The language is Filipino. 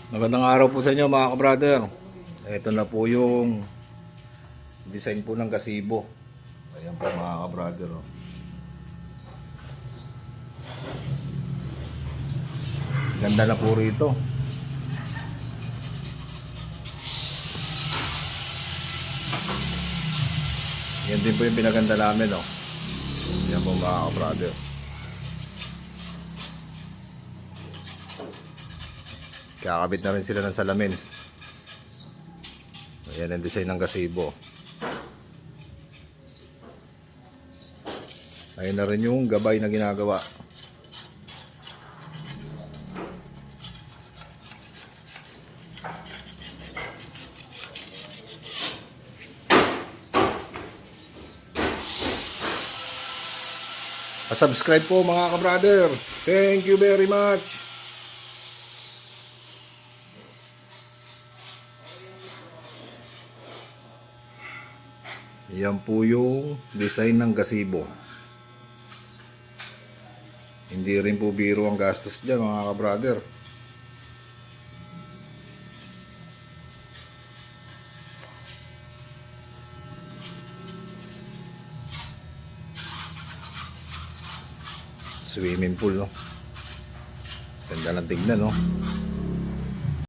Magandang araw po sa inyo mga ka-brother. Ito na po yung design po ng gazebo. Ayan po mga ka-brother. Oh. Ganda na po rito. Yan din po yung pinaganda namin. Oh. Ayan po mga ka-brother. Kakabit na rin sila ng salamin. Ayan ang design ng gazebo. Ayan na rin yung gabay na ginagawa. Subscribe po mga ka-brother. Thank you very much. Yan po yung design ng gazebo. Hindi rin po biro ang gastos dyan mga ka-brother. Swimming pool, no? Ganda ng tignan, no?